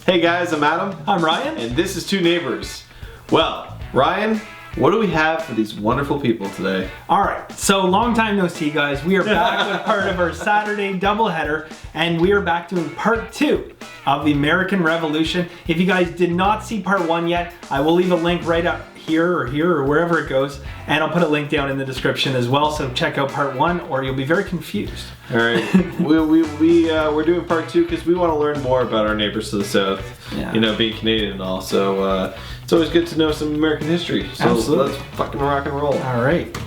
Hey guys, I'm Adam. I'm Ryan. And this is Two Neighbors. Well, Ryan, what do we have for these wonderful people today? Alright, so long time no see, guys. We are back with part of our Saturday doubleheader, and we are back doing part 2 of the American Revolution. If you guys did not see part 1 yet, I will leave a link right up here or wherever it goes, and I'll put a link down in the description as well, so check out part 1 or you'll be very confused. Alright, we're doing part 2 because we want to learn more about our neighbors to the south, you know, being Canadian and all, so it's always good to know some American history, so Absolutely. let's fucking rock and roll. Alright.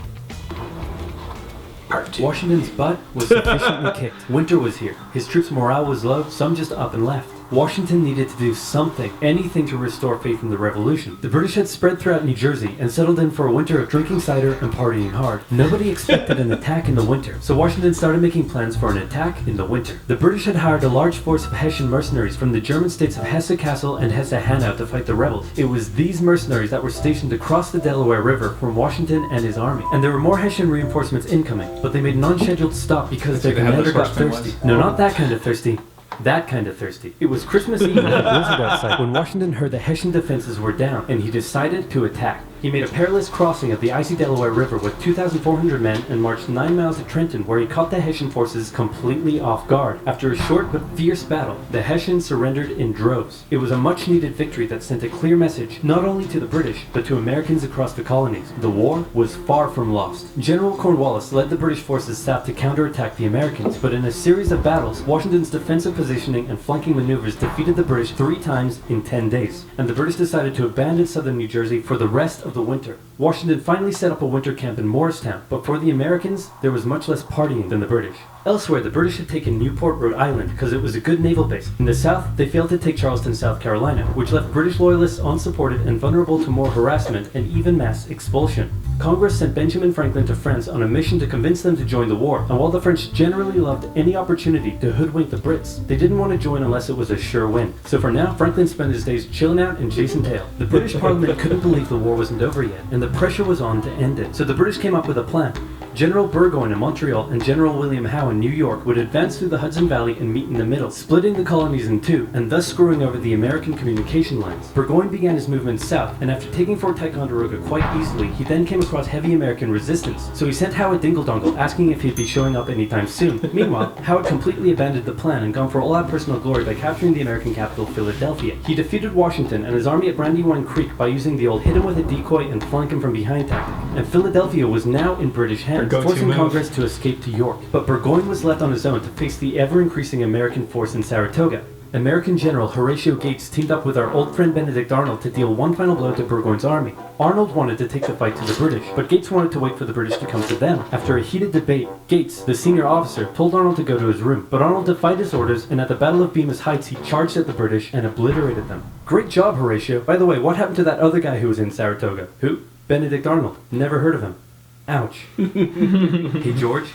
Part 2. Washington's butt was sufficiently kicked. Winter was here. His troops' morale was low, some just up and left. Washington needed to do something, anything to restore faith in the revolution. The British had spread throughout New Jersey and settled in for a winter of drinking cider and partying hard. Nobody expected an attack in the winter, so Washington started making plans for an attack in the winter. The British had hired a large force of Hessian mercenaries from the German states of Hesse-Kassel and Hesse-Hanau to fight the rebels. It was these mercenaries that were stationed across the Delaware River from Washington and his army. And there were more Hessian reinforcements incoming, but they made non-scheduled stop because their commander got thirsty. No, not that kind of thirsty. That kind of thirsty. It was Christmas Eve and a blizzard outside when Washington heard the Hessian defenses were down, and he decided to attack. He made a perilous crossing of the icy Delaware River with 2,400 men and marched 9 miles to Trenton, where he caught the Hessian forces completely off guard. After a short but fierce battle, the Hessians surrendered in droves. It was a much-needed victory that sent a clear message, not only to the British, but to Americans across the colonies. The war was far from lost. General Cornwallis led the British forces south to counterattack the Americans, but in a series of battles, Washington's defensive positioning and flanking maneuvers defeated the British 3 times in 10 days, and the British decided to abandon southern New Jersey for the rest of the winter. Washington finally set up a winter camp in Morristown, but for the Americans, there was much less partying than the British. Elsewhere, the British had taken Newport, Rhode Island, because it was a good naval base. In the south, they failed to take Charleston, South Carolina, which left British loyalists unsupported and vulnerable to more harassment and even mass expulsion. Congress sent Benjamin Franklin to France on a mission to convince them to join the war, and while the French generally loved any opportunity to hoodwink the Brits, they didn't want to join unless it was a sure win. So for now, Franklin spent his days chilling out and chasing tail. The British Parliament couldn't believe the war wasn't over yet, and the pressure was on to end it. So the British came up with a plan. General Burgoyne in Montreal and General William Howe in New York would advance through the Hudson Valley and meet in the middle, splitting the colonies in two, and thus screwing over the American communication lines. Burgoyne began his movement south, and after taking Fort Ticonderoga quite easily, he then came across heavy American resistance. So he sent Howe a dingle-dongle, asking if he'd be showing up anytime soon. Meanwhile, Howe had completely abandoned the plan and gone for all-out personal glory by capturing the American capital, Philadelphia. He defeated Washington and his army at Brandywine Creek by using the old hit him with a decoy and flank him from behind tactic, and Philadelphia was now in British hands, forcing Congress to escape to York. But Burgoyne was left on his own to face the ever-increasing American force in Saratoga. American General Horatio Gates teamed up with our old friend Benedict Arnold to deal one final blow to Burgoyne's army. Arnold wanted to take the fight to the British, but Gates wanted to wait for the British to come to them. After a heated debate, Gates, the senior officer, told Arnold to go to his room, but Arnold defied his orders, and at the Battle of Bemis Heights he charged at the British and obliterated them. Great job, Horatio. By the way, what happened to that other guy who was in Saratoga? Who? Benedict Arnold. Never heard of him. Ouch. Hey George,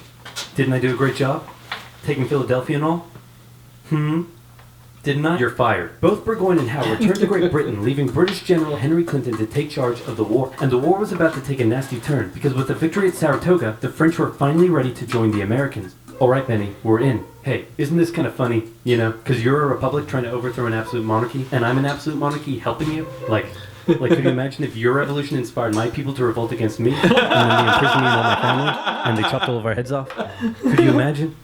didn't I do a great job? Taking Philadelphia and all? Didn't I? You're fired. Both Burgoyne and Howe returned to Great Britain, leaving British General Henry Clinton to take charge of the war. And the war was about to take a nasty turn, because with the victory at Saratoga, the French were finally ready to join the Americans. Alright Benny, we're in. Hey, isn't this kind of funny, you know, because you're a republic trying to overthrow an absolute monarchy, and I'm an absolute monarchy helping you? Like, could you imagine if your revolution inspired my people to revolt against me, and then they imprisoned me and all my family, and they chopped all of our heads off? Could you imagine?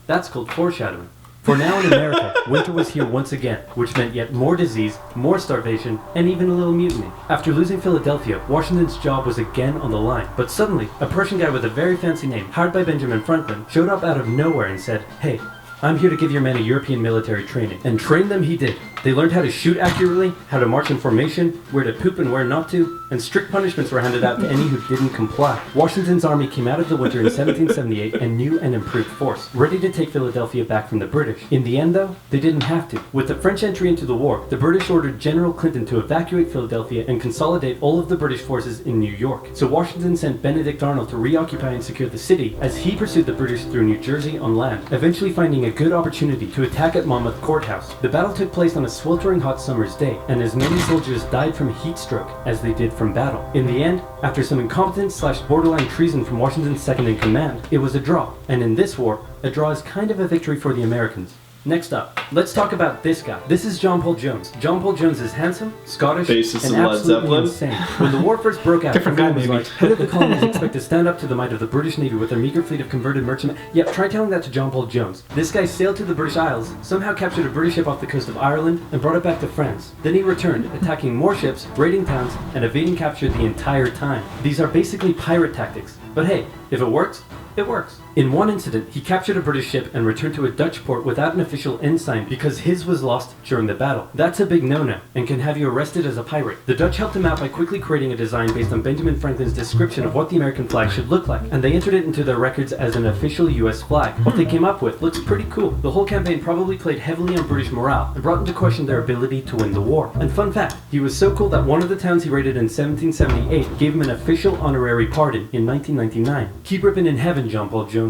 That's called foreshadowing. For now in America, winter was here once again, which meant yet more disease, more starvation, and even a little mutiny. After losing Philadelphia, Washington's job was again on the line. But suddenly, a Prussian guy with a very fancy name, hired by Benjamin Franklin, showed up out of nowhere and said, "Hey, I'm here to give your men a European military training." And train them he did. They learned how to shoot accurately, how to march in formation, where to poop and where not to, and strict punishments were handed out to any who didn't comply. Washington's army came out of the winter in 1778 a new and improved force, ready to take Philadelphia back from the British. In the end, though, they didn't have to. With the French entry into the war, the British ordered General Clinton to evacuate Philadelphia and consolidate all of the British forces in New York. So Washington sent Benedict Arnold to reoccupy and secure the city as he pursued the British through New Jersey on land, eventually finding a good opportunity to attack at Monmouth Courthouse. The battle took place on a sweltering hot summer's day, and as many soldiers died from heat stroke as they did from battle. In the end, after some incompetence/borderline treason from Washington's second in command, it was a draw. And in this war, a draw is kind of a victory for the Americans. Next up, let's talk about this guy. This is John Paul Jones. John Paul Jones is handsome, Scottish, Bassist and of Led absolutely Zeppelin. insane. When the war first broke out, Different guy, everyone was maybe. like, how did the colonies expect to stand up to the might of the British Navy with their meager fleet of converted merchantmen? Yep, try telling that to John Paul Jones. This guy sailed to the British Isles, somehow captured a British ship off the coast of Ireland, and brought it back to France. Then he returned, attacking more ships, raiding towns, and evading capture the entire time. These are basically pirate tactics. But hey, if it works, it works. In one incident, he captured a British ship and returned to a Dutch port without an official ensign because his was lost during the battle. That's a big no-no and can have you arrested as a pirate. The Dutch helped him out by quickly creating a design based on Benjamin Franklin's description of what the American flag should look like, and they entered it into their records as an official US flag. What they came up with looks pretty cool. The whole campaign probably played heavily on British morale and brought into question their ability to win the war. And fun fact, he was so cool that one of the towns he raided in 1778 gave him an official honorary pardon in 1999. Keep ripping in heaven, John Paul Jones.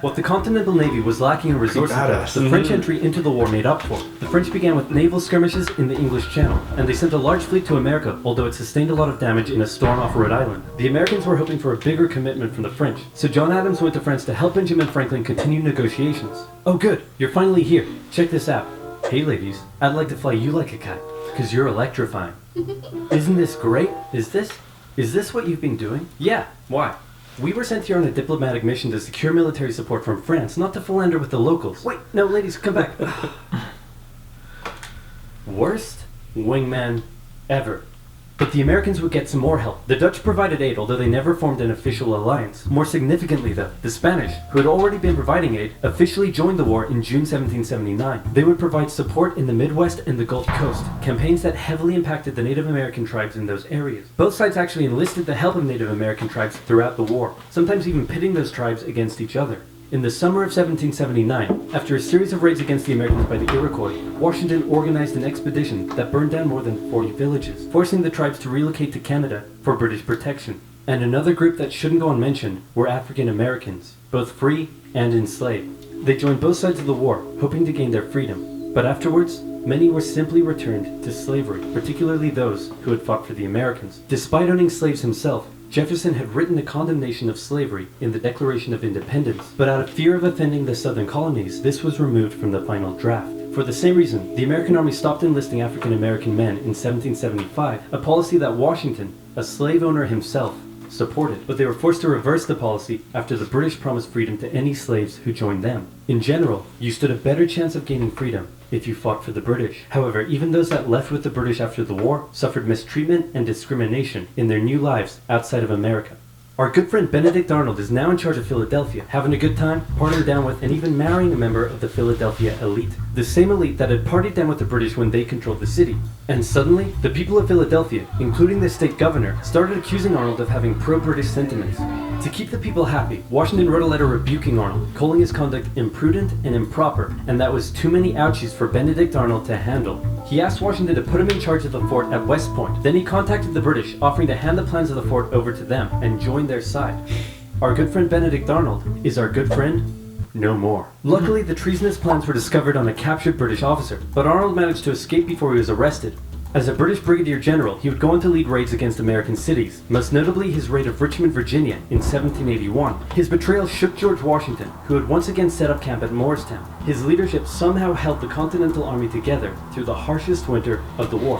What the Continental Navy was lacking in resources, the French entry into the war made up for. The French began with naval skirmishes in the English Channel, and they sent a large fleet to America, although it sustained a lot of damage in a storm off Rhode Island. The Americans were hoping for a bigger commitment from the French, so John Adams went to France to help Benjamin Franklin continue negotiations. Oh good, you're finally here. Check this out. Hey ladies, I'd like to fly you like a kite, because you're electrifying. Isn't this great? Is this what you've been doing? Yeah, why? We were sent here on a diplomatic mission to secure military support from France, not to philander with the locals. Wait, no, ladies, come back. Worst wingman ever. But the Americans would get some more help. The Dutch provided aid, although they never formed an official alliance. More significantly though, the Spanish, who had already been providing aid, officially joined the war in June 1779. They would provide support in the Midwest and the Gulf Coast, campaigns that heavily impacted the Native American tribes in those areas. Both sides actually enlisted the help of Native American tribes throughout the war, sometimes even pitting those tribes against each other. In the summer of 1779, after a series of raids against the Americans by the Iroquois, Washington organized an expedition that burned down more than 40 villages, forcing the tribes to relocate to Canada for British protection. And another group that shouldn't go unmentioned were African Americans, both free and enslaved. They joined both sides of the war, hoping to gain their freedom. But afterwards, many were simply returned to slavery, particularly those who had fought for the Americans. Despite owning slaves himself, Jefferson had written a condemnation of slavery in the Declaration of Independence, but out of fear of offending the southern colonies, this was removed from the final draft. For the same reason, the American Army stopped enlisting African American men in 1775, a policy that Washington, a slave owner himself, supported, but they were forced to reverse the policy after the British promised freedom to any slaves who joined them. In general, you stood a better chance of gaining freedom if you fought for the British. However, even those that left with the British after the war suffered mistreatment and discrimination in their new lives outside of America. Our good friend Benedict Arnold is now in charge of Philadelphia, having a good time, partying down with and even marrying a member of the Philadelphia elite. The same elite that had partied down with the British when they controlled the city. And suddenly, the people of Philadelphia, including the state governor, started accusing Arnold of having pro-British sentiments. To keep the people happy, Washington wrote a letter rebuking Arnold, calling his conduct imprudent and improper, and that was too many ouchies for Benedict Arnold to handle. He asked Washington to put him in charge of the fort at West Point. Then he contacted the British, offering to hand the plans of the fort over to them and join their side. Our good friend Benedict Arnold is our good friend no more. Luckily, the treasonous plans were discovered on a captured British officer, but Arnold managed to escape before he was arrested. As a British brigadier general, he would go on to lead raids against American cities, most notably his raid of Richmond, Virginia in 1781. His betrayal shook George Washington, who had once again set up camp at Morristown. His leadership somehow held the Continental Army together through the harshest winter of the war.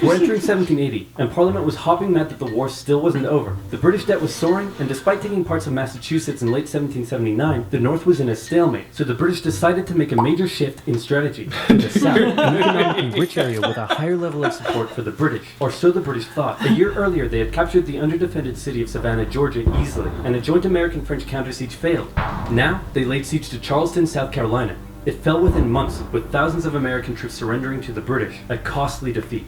We're entering 1780, and Parliament was hopping mad that the war still wasn't over. The British debt was soaring, and despite taking parts of Massachusetts in late 1779, the North was in a stalemate, so the British decided to make a major shift in strategy to the south, an economically rich area with a higher level of support for the British, or so the British thought. A year earlier, they had captured the underdefended city of Savannah, Georgia easily, and a joint American-French counter-siege failed. Now, they laid siege to Charleston, South Carolina. It fell within months, with thousands of American troops surrendering to the British, a costly defeat.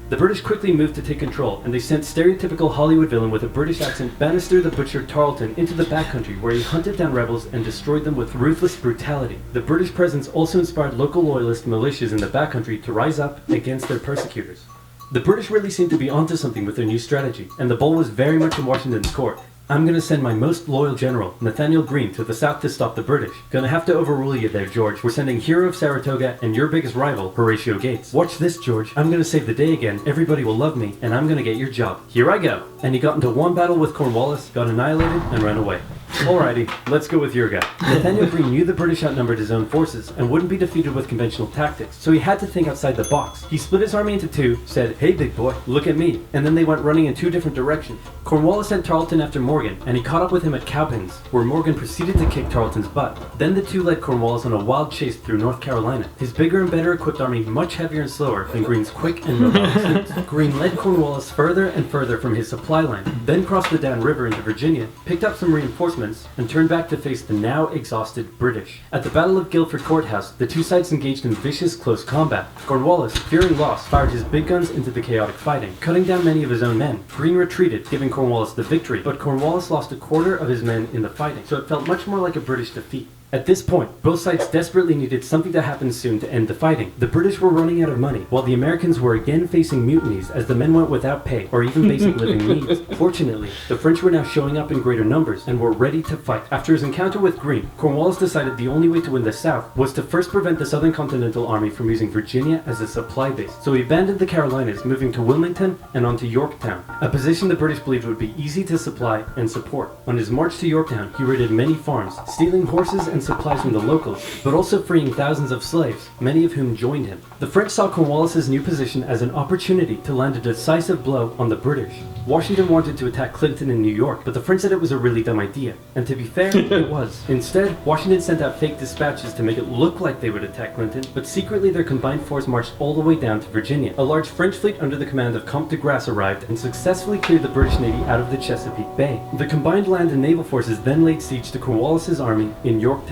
The British quickly moved to take control, and they sent stereotypical Hollywood villain with a British accent Bannister the Butcher Tarleton into the backcountry, where he hunted down rebels and destroyed them with ruthless brutality. The British presence also inspired local loyalist militias in the backcountry to rise up against their persecutors. The British really seemed to be onto something with their new strategy, and the ball was very much in Washington's court. I'm gonna send my most loyal general, Nathaniel Greene, to the south to stop the British. Gonna have to overrule you there, George. We're sending hero of Saratoga and your biggest rival, Horatio Gates. Watch this, George. I'm gonna save the day again, everybody will love me, and I'm gonna get your job. Here I go. And he got into one battle with Cornwallis, got annihilated, and ran away. Alrighty, let's go with your guy. Nathaniel Greene knew the British outnumbered his own forces and wouldn't be defeated with conventional tactics, so he had to think outside the box. He split his army into two, said, "Hey big boy, look at me," and then they went running in two different directions. Cornwallis sent Tarleton after Morgan, and he caught up with him at Cowpens, where Morgan proceeded to kick Tarleton's butt. Then the two led Cornwallis on a wild chase through North Carolina, his bigger and better equipped army much heavier and slower than Greene's quick and mobile troops. Greene led Cornwallis further and further from his supply line, then crossed the Dan River into Virginia, picked up some reinforcements, and turned back to face the now exhausted British. At the Battle of Guilford Courthouse, the two sides engaged in vicious close combat. Cornwallis, fearing loss, fired his big guns into the chaotic fighting, cutting down many of his own men. Greene retreated, giving Cornwallis the victory, but Cornwallis lost a quarter of his men in the fighting, so it felt much more like a British defeat. At this point, both sides desperately needed something to happen soon to end the fighting. The British were running out of money, while the Americans were again facing mutinies as the men went without pay or even basic living needs. Fortunately, the French were now showing up in greater numbers and were ready to fight. After his encounter with Greene, Cornwallis decided the only way to win the South was to first prevent the Southern Continental Army from using Virginia as a supply base. So he abandoned the Carolinas, moving to Wilmington and on to Yorktown, a position the British believed would be easy to supply and support. On his march to Yorktown, he raided many farms, stealing horses and supplies from the locals, but also freeing thousands of slaves, many of whom joined him. The French saw Cornwallis' new position as an opportunity to land a decisive blow on the British. Washington wanted to attack Clinton in New York, but the French said it was a really dumb idea. And to be fair, it was. Instead, Washington sent out fake dispatches to make it look like they would attack Clinton, but secretly their combined force marched all the way down to Virginia. A large French fleet under the command of Comte de Grasse arrived and successfully cleared the British Navy out of the Chesapeake Bay. The combined land and naval forces then laid siege to Cornwallis' army in Yorktown.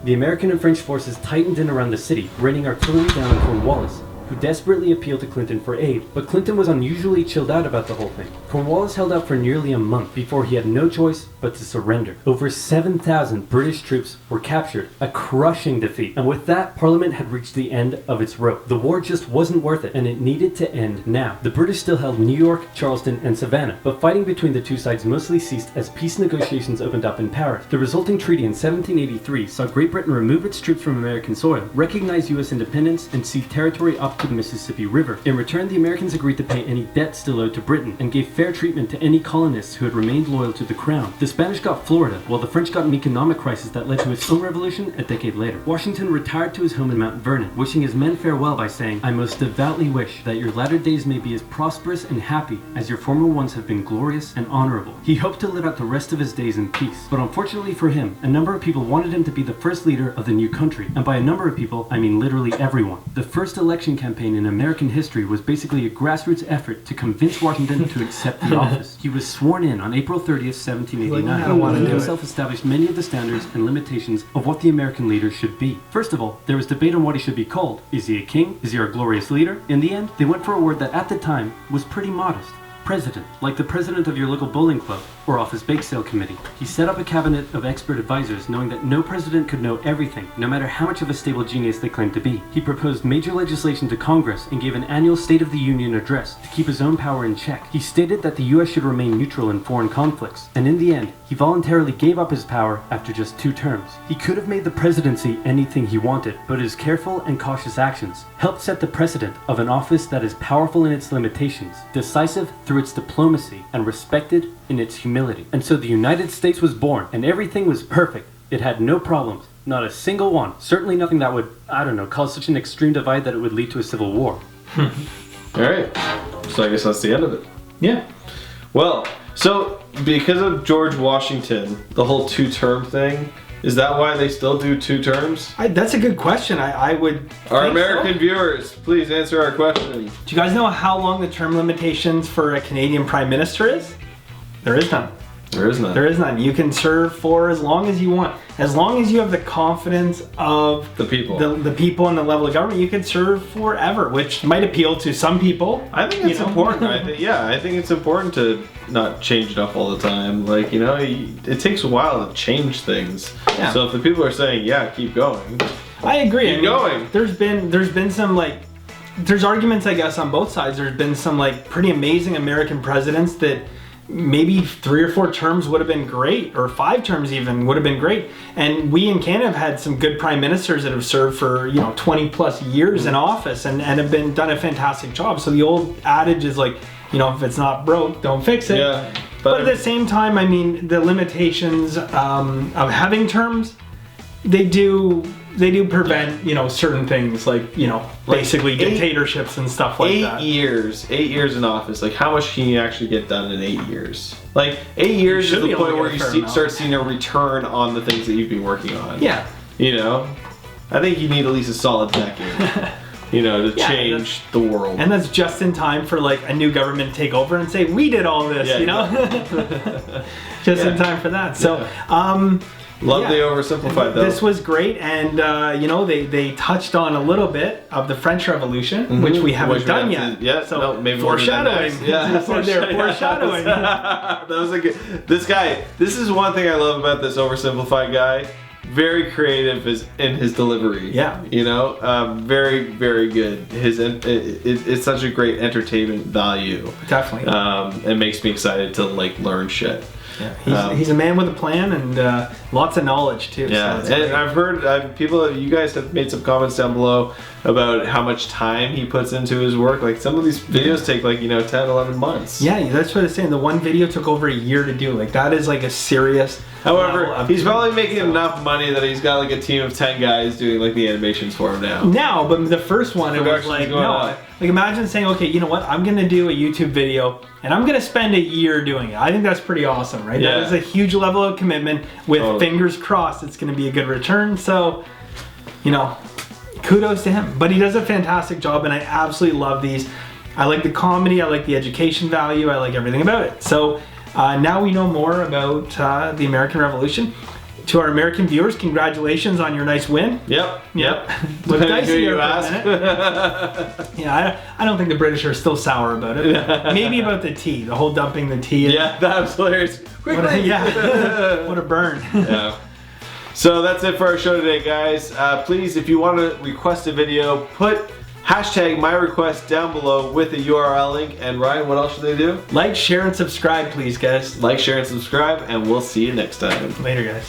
The American and French forces tightened in around the city, raining artillery down on Cornwallis, who desperately appealed to Clinton for aid, but Clinton was unusually chilled out about the whole thing. Cornwallis held out for nearly a month before he had no choice but to surrender. Over 7,000 British troops were captured, a crushing defeat, and with that, Parliament had reached the end of its rope. The war just wasn't worth it, and it needed to end now. The British still held New York, Charleston, and Savannah, but fighting between the two sides mostly ceased as peace negotiations opened up in Paris. The resulting treaty in 1783 saw Great Britain remove its troops from American soil, recognize U.S. independence, and cede territory up to the Mississippi River. In return, the Americans agreed to pay any debt still owed to Britain, and gave fair treatment to any colonists who had remained loyal to the crown. The Spanish got Florida, while the French got an economic crisis that led to its own revolution a decade later. Washington retired to his home in Mount Vernon, wishing his men farewell by saying, "I most devoutly wish that your latter days may be as prosperous and happy as your former ones have been glorious and honorable." He hoped to live out the rest of his days in peace, but unfortunately for him, a number of people wanted him to be the first leader of the new country, and by a number of people, I mean literally everyone. The first election campaign in American history was basically a grassroots effort to convince Washington to accept the office. He was sworn in on April 30th, 1789, and himself established many of the standards and limitations of what the American leader should be. First of all, there was debate on what he should be called. Is he a king? Is he our glorious leader? In the end, they went for a word that at the time was pretty modest. President, like the president of your local bowling club or office bake sale committee. He set up a cabinet of expert advisors, knowing that no president could know everything, no matter how much of a stable genius they claimed to be. He proposed major legislation to Congress and gave an annual State of the Union address to keep his own power in check. He stated that the US should remain neutral in foreign conflicts, and in the end, he voluntarily gave up his power after just 2 terms. He could have made the presidency anything he wanted, but his careful and cautious actions helped set the precedent of an office that is powerful in its limitations, decisive through its diplomacy, and respected in its humility. And so the United States was born, and everything was perfect. It had no problems, not a single one. Certainly nothing that would, cause such an extreme divide that it would lead to a civil war. Alright, so I guess that's the end of it. Yeah. Well, so because of George Washington, the whole 2-term thing, is that why they still do 2 terms? That's a good question. I would Our American viewers, please answer our question. Do you guys know how long the term limitations for a Canadian Prime Minister is? There is none. There is none. There is none. You can serve for as long as you want. As long as you have the confidence of the people. The people and the level of government, you can serve forever, which might appeal to some people. I think it's important. I think it's important to not change it up all the time. It takes a while to change things. Yeah. So if the people are saying, yeah, keep going. I agree. Keep going. There's been some there's arguments, I guess, on both sides. There's been some pretty amazing American presidents that maybe 3 or 4 terms would have been great, or 5 terms even would have been great. And we in Canada have had some good prime ministers that have served for 20 plus years in office and have done a fantastic job. So the old adage is if it's not broke, don't fix it. Yeah. But at the same time, I mean, the limitations of having terms, they do prevent, you know, certain things like, you know, basically dictatorships and stuff like that. 8 years in office. Like, how much can you actually get done in 8 years? Like, 8 years is the point where you start seeing a return on the things that you've been working on. Yeah. You know? I think you need at least a solid decade. You know, to change the world. And that's just in time for like a new government to take over and say, we did all this, you know? Just in time for that. So, love the Oversimplified though. This was great, and you know, they touched on a little bit of the French Revolution, which we haven't done yet. Yeah, so maybe foreshadowing. Foreshadowing. That was a good. This is one thing I love about this Oversimplified guy. Very creative in his delivery. Yeah. You know, very, very good. It's such a great entertainment value. Definitely. It makes me excited to like learn shit. Yeah, he's a man with a plan and lots of knowledge too. Yeah, so and I've heard you guys have made some comments down below about how much time he puts into his work. Like some of these videos take like, you know, 10, 11 months. Yeah, that's what I'm saying. The one video took over a year to do. Like that is like a serious. However, he's probably making enough money that he's got like a team of 10 guys doing like the animations for him now. Now, but the first one, it was like, no. Like imagine saying, okay, you know what? I'm going to do a YouTube video and I'm going to spend a year doing it. I think that's pretty awesome, right? Yeah. That is a huge level of commitment with fingers crossed it's going to be a good return. So, you know, kudos to him. But he does a fantastic job and I absolutely love these. I like the comedy. I like the education value. I like everything about it. So now we know more about the American Revolution. To our American viewers, congratulations on your nice win. Yep. Look dicey here for a minute. Yeah, I don't think the British are still sour about it. Maybe about the tea, the whole dumping the tea. Yeah, that was hilarious. Quickly. What a burn. Yeah. So that's it for our show today, guys. Please, if you want to request a video, put hashtag my request down below with a URL link. And Ryan, what else should they do? Like, share, and subscribe, please, guys. Like, share, and subscribe, and we'll see you next time. Later, guys.